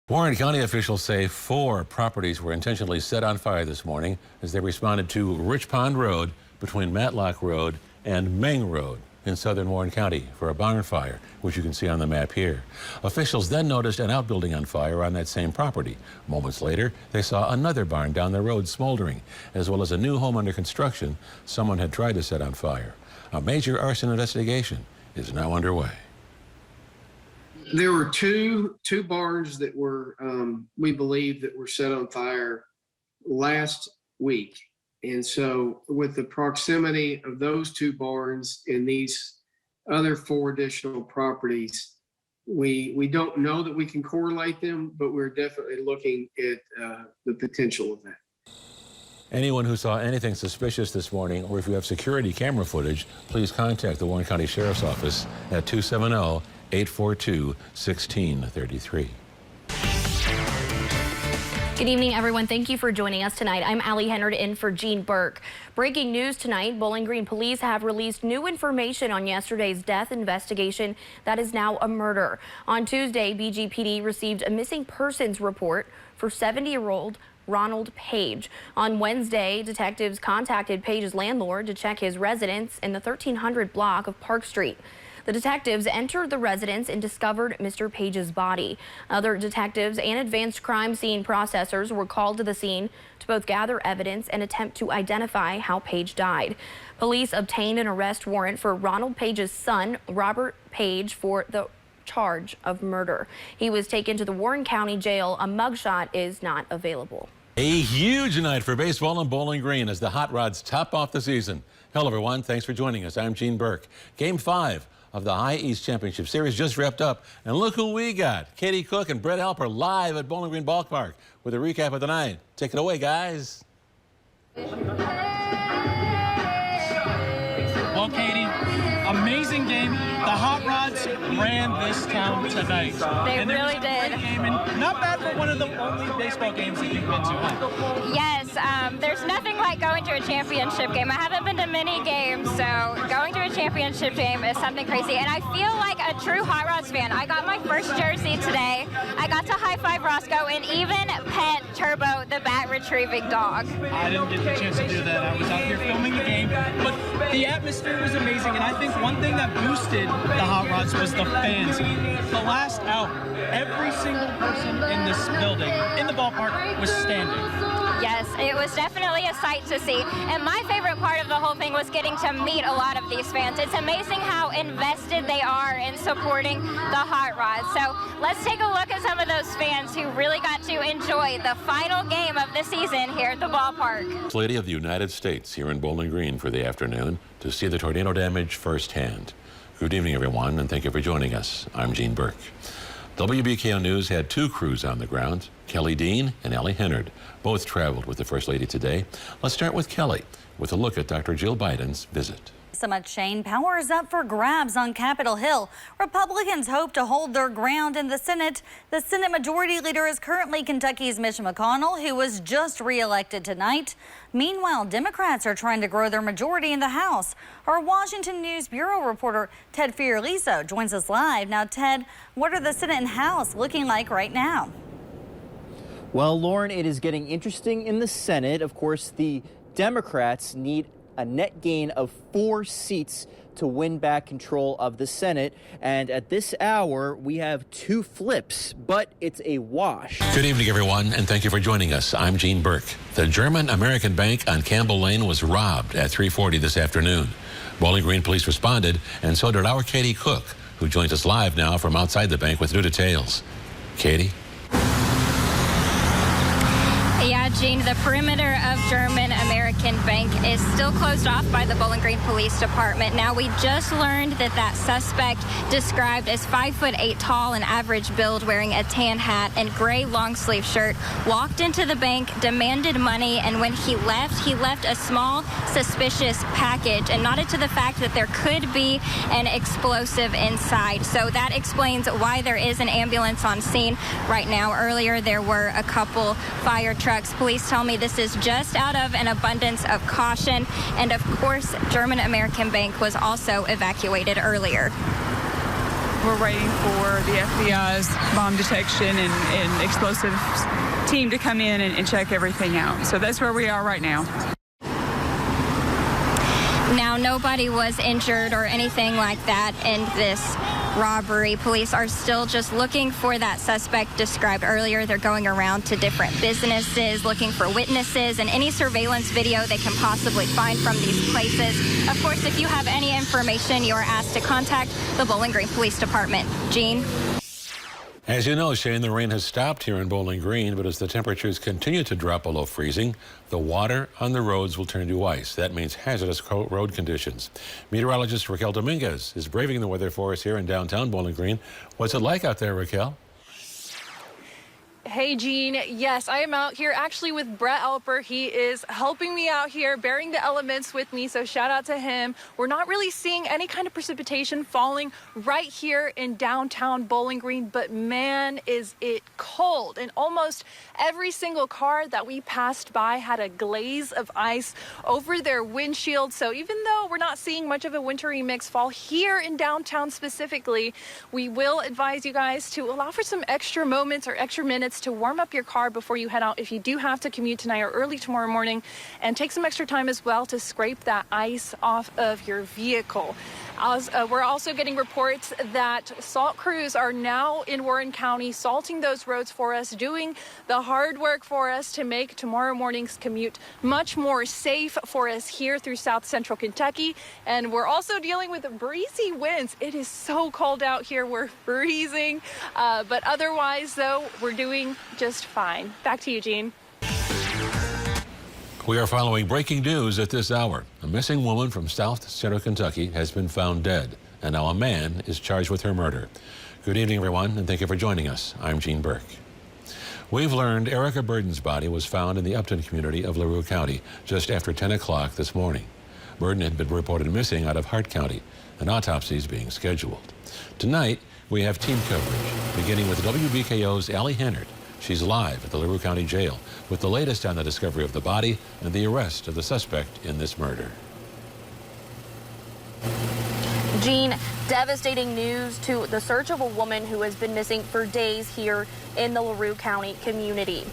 Warren County officials say 4 properties were intentionally set on fire this morning as they responded to Rich Pond Road between Matlock Road and Meng Road in southern Warren County for a barn fire, which you can see on the map here. Officials then noticed an outbuilding on fire on that same property. Moments later, they saw another barn down the road smoldering, as well as a new home under construction someone had tried to set on fire. A major arson investigation is now underway. There were two barns that were, we believe, that were set on fire last week. And so with the proximity of those 2 barns and these other 4 additional properties, we don't know that we can correlate them, but we're definitely looking at the potential of that. Anyone who saw anything suspicious this morning, or if you have security camera footage, please contact the Warren County Sheriff's Office at 270-842-1633. Good evening, everyone. Thank you for joining us tonight. I'm Allie Hennard in for Gene Burke. Breaking news tonight, Bowling Green police have released new information on yesterday's death investigation that is now a murder. On Tuesday, BGPD received a missing persons report for 70-year-old Ronald Page. On Wednesday, detectives contacted Page's landlord to check his residence in the 1300 block of Park Street. The detectives entered the residence and discovered Mr. Page's body. Other detectives and advanced crime scene processors were called to the scene to both gather evidence and attempt to identify how Page died. Police obtained an arrest warrant for Ronald Page's son, Robert Page, for the charge of murder. He was taken to the Warren County Jail. A mugshot is not available. A huge night for baseball in Bowling Green as the Hot Rods top off the season. Hello, everyone. Thanks for joining us. I'm Gene Burke. Game 5 of the High East Championship Series just wrapped up, and look who we got. Katie Cook and Brett Halper live at Bowling Green Ballpark with a recap of the night. Take it away, guys. Well, Katie, amazing game. The Hot Rods ran this town tonight. They really did. Game, and not bad for one of the only baseball games that you've been to, huh? Yes, there's nothing like going to a championship game. I haven't been to many games, so going to a championship game is something crazy. And I feel like a true Hot Rods fan. I got my first jersey today. I got to high-five Roscoe and even pet Turbo, the bat retrieving dog. I didn't get the chance to do that. I was out here filming the game, but the atmosphere was amazing. And I think one thing that boosted the Hot Rods was the fans. The last out, every single person in this building, in the ballpark, was standing. Yes, it was definitely a sight to see. And my favorite part of the whole thing was getting to meet a lot of these fans. It's amazing how invested they are in supporting the Hot Rods. So let's take a look at some of those fans who really got to enjoy the final game of the season here at the ballpark. Lady of the United States here in Bowling Green for the afternoon to see the tornado damage firsthand. Good evening, everyone, and thank you for joining us. I'm Gene Burke. WBKO News had 2 crews on the ground, Kelly Dean and Allie Hennard. Both traveled with the First Lady today. Let's start with Kelly with a look at Dr. Jill Biden's visit. So much, Shane. Power is up for grabs on Capitol Hill. Republicans hope to hold their ground in the Senate. The Senate Majority Leader is currently Kentucky's Mitch McConnell, who was just reelected tonight. Meanwhile, Democrats are trying to grow their majority in the House. Our Washington News Bureau reporter Ted Fiorliso joins us live. Now, Ted, what are the Senate and House looking like right now? Well, Lauren, it is getting interesting in the Senate. Of course, the Democrats need a net gain of 4 seats to win back control of the Senate. And at this hour, we have 2 flips, but it's a wash. Good evening, everyone, and thank you for joining us. I'm Gene Burke. The German American Bank on Campbell Lane was robbed at 3:40 this afternoon. Bowling Green police responded, and so did our Katie Cook, who joins us live now from outside the bank with new details. Katie? Yeah, Gene, the perimeter of German American Bank is still closed off by the Bowling Green Police Department. Now, we just learned that that suspect, described as 5'8" tall and average build, wearing a tan hat and gray long sleeve shirt, walked into the bank, demanded money, and when he left a small suspicious package and nodded to the fact that there could be an explosive inside. So that explains why there is an ambulance on scene right now. Earlier, there were a couple fire trucks. Police tell me this is just out of an abundance of caution. And of course, German American Bank was also evacuated earlier. We're waiting for the FBI's bomb detection and explosives team to come in and check everything out. So that's where we are right now. Now, nobody was injured or anything like that in this robbery. Police are still just looking for that suspect described earlier. They're going around to different businesses looking for witnesses and any surveillance video they can possibly find from these places. Of course, if you have any information, you are asked to contact the Bowling Green Police Department. Gene? As you know, Shane, the rain has stopped here in Bowling Green, but as the temperatures continue to drop below freezing, the water on the roads will turn to ice. That means hazardous road conditions. Meteorologist Raquel Dominguez is braving the weather for us here in downtown Bowling Green. What's it like out there, Raquel? Hey, Gene. Yes, I am out here actually with Brett Alper. He is helping me out here, bearing the elements with me, so shout out to him. We're not really seeing any kind of precipitation falling right here in downtown Bowling Green, but man, is it cold. And almost every single car that we passed by had a glaze of ice over their windshield. So even though we're not seeing much of a wintry mix fall here in downtown specifically, we will advise you guys to allow for some extra moments or extra minutes to warm up your car before you head out if you do have to commute tonight or early tomorrow morning, and take some extra time as well to scrape that ice off of your vehicle. We're also getting reports that salt crews are now in Warren County salting those roads for us, doing the hard work for us to make tomorrow morning's commute much more safe for us here through South Central Kentucky. And we're also dealing with breezy winds. It is so cold out here. We're freezing. But otherwise, though, we're doing just fine. Back to you, Gene. We are following breaking news at this hour. A missing woman from South Central Kentucky has been found dead, and now a man is charged with her murder. Good evening, everyone, and thank you for joining us. I'm Gene Burke. We've learned Erica Burden's body was found in the Upton community of LaRue County just after 10 o'clock this morning. Burden had been reported missing out of Hart County. An autopsy is being scheduled. Tonight, we have team coverage, beginning with WBKO's Allie Hennard. She's live at the LaRue County Jail with the latest on the discovery of the body and the arrest of the suspect in this murder. Gene, devastating news to the search of a woman who has been missing for days here in the LaRue County community.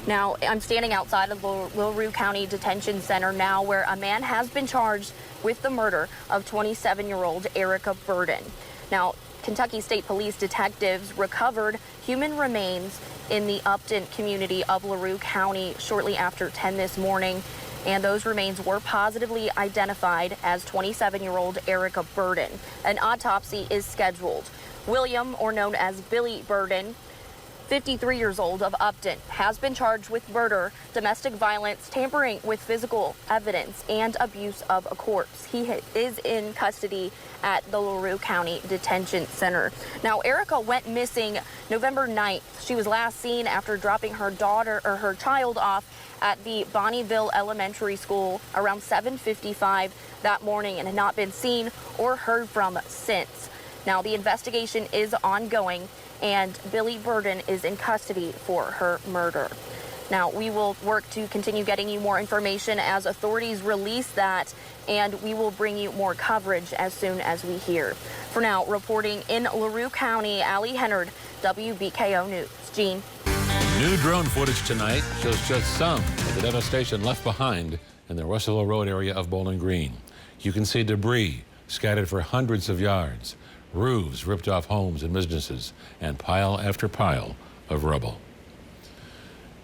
Now, I'm standing outside of the LaRue County Detention Center now, where a man has been charged with the murder of 27-year-old Erica Burden. Now, Kentucky State Police detectives recovered human remains in the Upton community of LaRue County shortly after 10 this morning, and those remains were positively identified as 27-year-old Erica Burden. An autopsy is scheduled. William, or known as Billy Burden, 53 years old, of Upton, has been charged with murder, domestic violence, tampering with physical evidence, and abuse of a corpse. He is in custody at the LaRue County Detention Center. Now, Erica went missing November 9th. She was last seen after dropping her child off at the Bonnieville Elementary School around 7:55 that morning and had not been seen or heard from since. Now, the investigation is ongoing, and Billy Burden is in custody for her murder. Now, we will work to continue getting you more information as authorities release that, and we will bring you more coverage as soon as we hear. For now, reporting in LaRue County, Allie Hennard, WBKO News. Gene. New drone footage tonight shows just some of the devastation left behind in the Russell Road area of Bowling Green. You can see debris scattered for hundreds of yards, roofs ripped off homes and businesses, and pile after pile of rubble.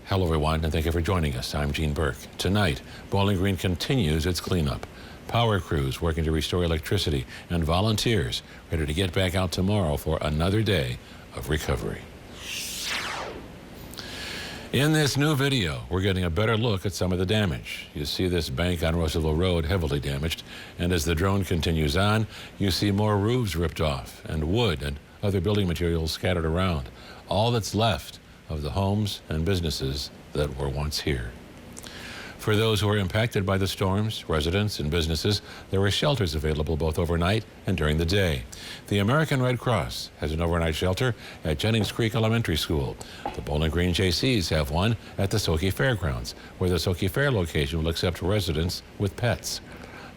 Hello, everyone, and thank you for joining us. I'm Gene Burke. Tonight, Bowling Green continues its cleanup. Power crews working to restore electricity, and volunteers ready to get back out tomorrow for another day of recovery. In this new video, we're getting a better look at some of the damage. You see this bank on Russellville Road heavily damaged, and as the drone continues on, you see more roofs ripped off and wood and other building materials scattered around. All that's left of the homes and businesses that were once here. For those who are impacted by the storms, residents and businesses, there are shelters available both overnight and during the day. The American Red Cross has an overnight shelter at Jennings Creek Elementary School. The Bowling Green JCs have one at the Soki Fairgrounds, where the Soki Fair location will accept residents with pets.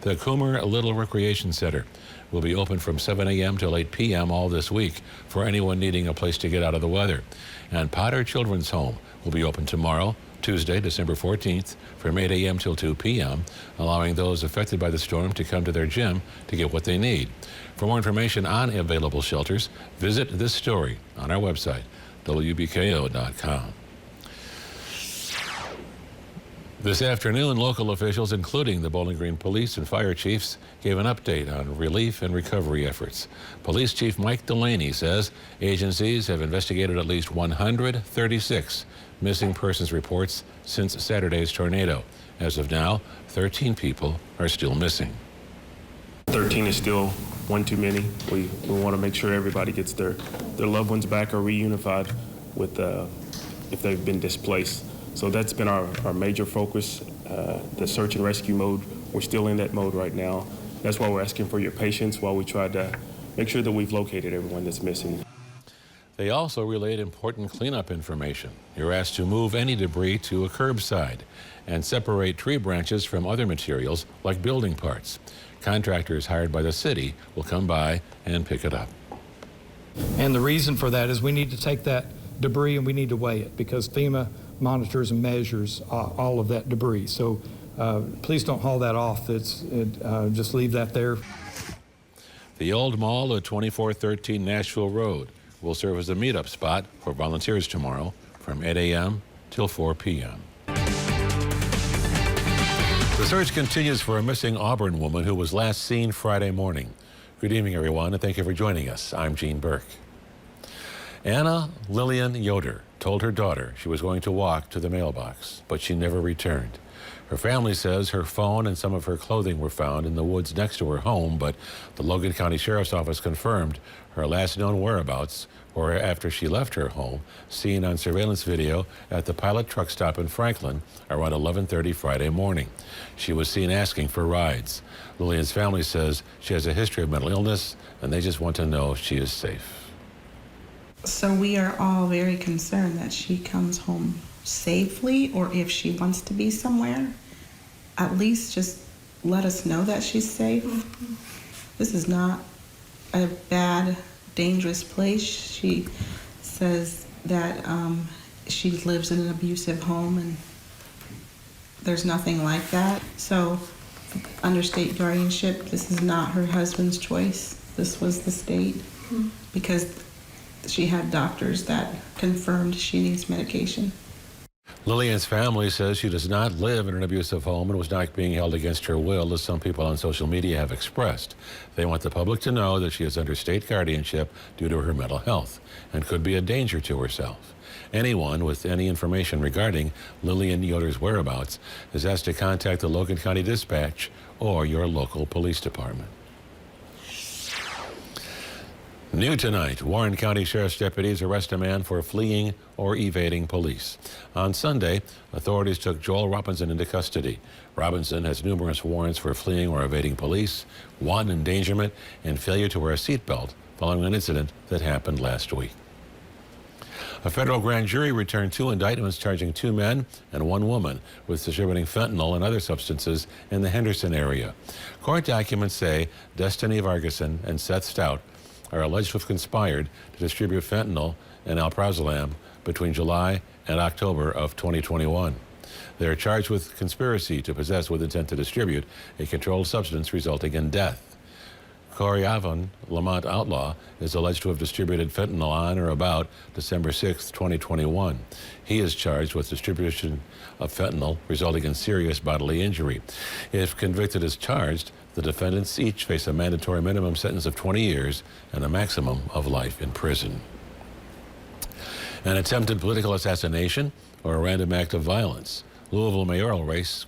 The Coomer Little Recreation Center will be open from 7 a.m. till 8 p.m. all this week for anyone needing a place to get out of the weather. And Potter Children's Home will be open tomorrow, Tuesday, December 14th, from 8 a.m. till 2 p.m., allowing those affected by the storm to come to their gym to get what they need. For more information on available shelters, visit this story on our website, WBKO.com. This afternoon, local officials, including the Bowling Green police and fire chiefs, gave an update on relief and recovery efforts. Police Chief Mike Delaney says agencies have investigated at least 136 missing persons reports since Saturday's tornado. As of now, 13 people are still missing. 13 is still one too many. We want to make sure everybody gets their loved ones back or reunified with if they've been displaced. So that's been our major focus, the search and rescue mode. We're still in that mode right now. That's why we're asking for your patience while we try to make sure that we've located everyone that's missing. They also relayed important cleanup information. You're asked to move any debris to a curbside and separate tree branches from other materials like building parts. Contractors hired by the city will come by and pick it up. And the reason for that is we need to take that debris and we need to weigh it because FEMA monitors and measures all of that debris. So please don't haul that off. Just leave that there. The old mall at 2413 Nashville Road will serve as a meetup spot for volunteers tomorrow from 8 a.m. till 4 p.m. The search continues for a missing Auburn woman who was last seen Friday morning. Good evening, everyone, and thank you for joining us. I'm Gene Burke. Anna Lillian Yoder told her daughter she was going to walk to the mailbox, but she never returned. Her family says her phone and some of her clothing were found in the woods next to her home, but the Logan County Sheriff's Office confirmed her last known whereabouts were after she left her home, seen on surveillance video at the Pilot truck stop in Franklin around 11:30 Friday morning. She was seen asking for rides. Lillian's family says she has a history of mental illness, and they just want to know if she is safe. So we are all very concerned that she comes home safely, or if she wants to be somewhere, at least just let us know that she's safe. This is not a bad, dangerous place. She says that she lives in an abusive home and there's nothing like that. So under state guardianship, this is not her husband's choice. This was the state because she had doctors that confirmed she needs medication. Lillian's family says she does not live in an abusive home and was not being held against her will, as some people on social media have expressed. They want the public to know that she is under state guardianship due to her mental health and could be a danger to herself. Anyone with any information regarding Lillian Yoder's whereabouts is asked to contact the Logan County Dispatch or your local police department. New tonight, Warren County Sheriff's deputies arrest a man for fleeing or evading police. On Sunday, authorities took Joel Robinson into custody. Robinson has numerous warrants for fleeing or evading police, wanton endangerment, and failure to wear a seatbelt following an incident that happened last week. A federal grand jury returned 2 indictments charging 2 men and 1 woman with distributing fentanyl and other substances in the Henderson area. Court documents say Destiny Vargason and Seth Stout are alleged to have conspired to distribute fentanyl and alprazolam between July and October of 2021. They are charged with conspiracy to possess with intent to distribute a controlled substance resulting in death. Corey Avon, Lamont Outlaw, is alleged to have distributed fentanyl on or about December 6, 2021. He is charged with distribution of fentanyl resulting in serious bodily injury. If convicted as charged, the defendants each face a mandatory minimum sentence of 20 years and a maximum of life in prison. An attempted political assassination or a random act of violence. Louisville mayoral race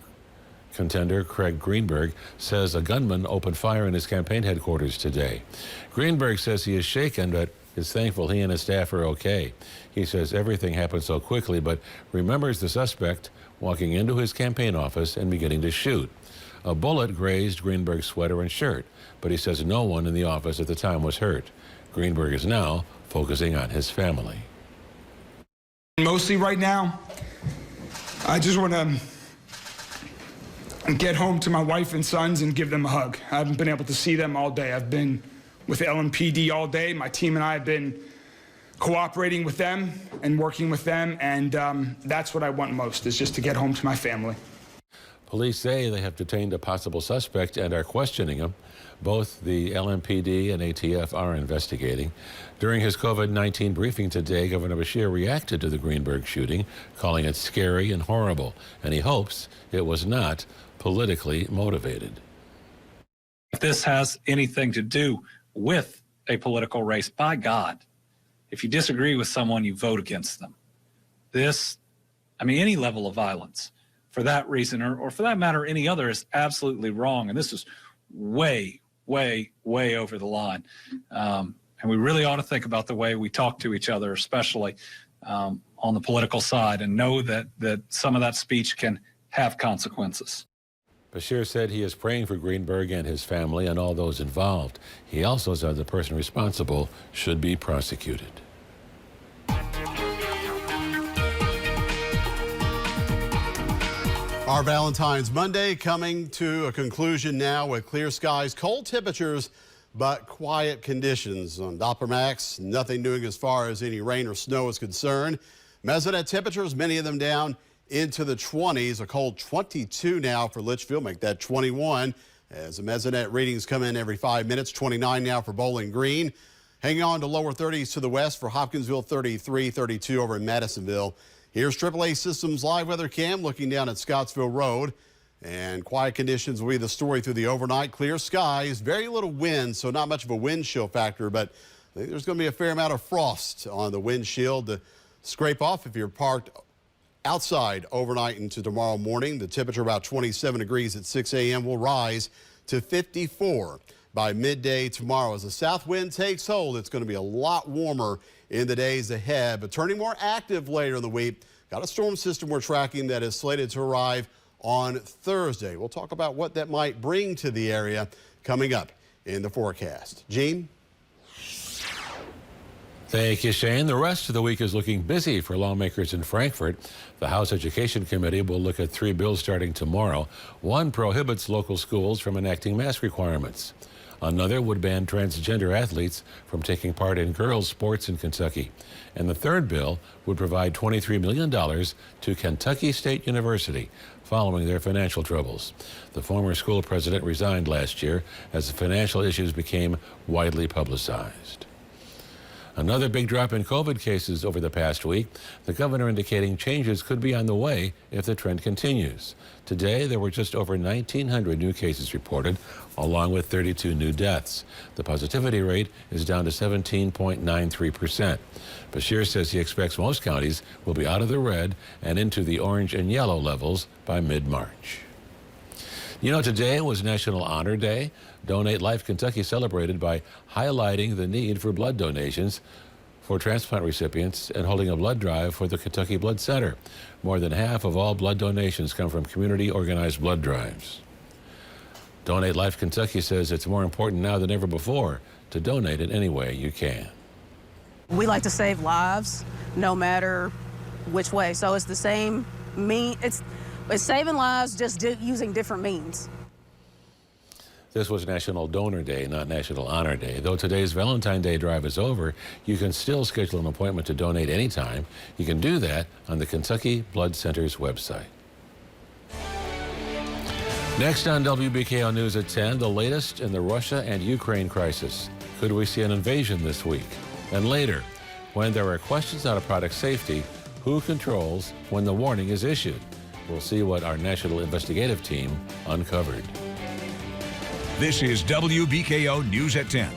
contender Craig Greenberg says a gunman opened fire in his campaign headquarters today. Greenberg says he is shaken but is thankful he and his staff are okay. He says everything happened so quickly, but remembers the suspect walking into his campaign office and beginning to shoot. A bullet grazed Greenberg's sweater and shirt, but he says no one in the office at the time was hurt. Greenberg is now focusing on his family. Mostly right now, I just want to get home to my wife and sons and give them a hug. I haven't been able to see them all day. I've been with LMPD all day. My team and I have been cooperating with them and working with them, and that's what I want most, is just to get home to my family. Police say they have detained a possible suspect and are questioning him. Both the LMPD and ATF are investigating. During his COVID-19 briefing today, Governor Beshear reacted to the Greenberg shooting, calling it scary and horrible, and he hopes it was not politically motivated. If this has anything to do with a political race, by God, if you disagree with someone, you vote against them. Any level of violence for that reason, or for that matter, any other, is absolutely wrong. And this is way, way, way over the line. And we really ought to think about the way we talk to each other, especially on the political side, and know that some of that speech can have consequences. Beshear said he is praying for Greenberg and his family and all those involved. He also said the person responsible should be prosecuted. Our Valentine's Monday coming to a conclusion now with clear skies, cold temperatures, but quiet conditions. On Doppler Max, nothing doing as far as any rain or snow is concerned. Mesonet temperatures, many of them down into the 20s. A cold 22 now for Litchfield, make that 21 as the Mesonet readings come in every 5 minutes. 29 now for Bowling Green. Hanging on to lower 30s to the west for Hopkinsville, 33, 32 over in Madisonville. Here's AAA Systems live weather cam looking down at Scottsville Road. And quiet conditions will be the story through the overnight. Clear skies, very little wind, so not much of a wind chill factor, but I think there's going to be a fair amount of frost on the windshield to scrape off if you're parked outside overnight into tomorrow morning. The temperature about 27 degrees at 6 a.m. will rise to 54 by midday tomorrow. As the south wind takes hold, it's going to be a lot warmer in the days ahead, but turning more active later in the week. Got a storm system we're tracking that is slated to arrive on Thursday. We'll talk about what that might bring to the area coming up in the forecast. Gene? Thank you, Shane. The rest of the week is looking busy for lawmakers in Frankfurt. The House Education Committee will look at 3 bills starting tomorrow. One prohibits local schools from enacting mask requirements. Another would ban transgender athletes from taking part in girls' sports in Kentucky. And the third bill would provide $23 million to Kentucky State University following their financial troubles. The former school president resigned last year as the financial issues became widely publicized. Another big drop in COVID cases over the past week, the governor indicating changes could be on the way if the trend continues. Today, there were just over 1,900 new cases reported, along with 32 new deaths. The positivity rate is down to 17.93%. Beshear says he expects most counties will be out of the red and into the orange and yellow levels by mid-March. You know, today was National Honor Day. Donate Life Kentucky celebrated by highlighting the need for blood donations for transplant recipients and holding a blood drive for the Kentucky Blood Center. More than half of all blood donations come from community organized blood drives. Donate Life Kentucky says it's more important now than ever before to donate in any way you can. We like to save lives no matter which way. So it's the same it's saving lives, just using different means. This was National Donor Day, not National Honor Day. Though today's Valentine's Day drive is over, you can still schedule an appointment to donate anytime. You can do that on the Kentucky Blood Center's website. Next on WBKO News at 10, the latest in the Russia and Ukraine crisis. Could we see an invasion this week? And later, when there are questions out of product safety, who controls when the warning is issued? We'll see what our National Investigative Team uncovered. This is WBKO News at 10.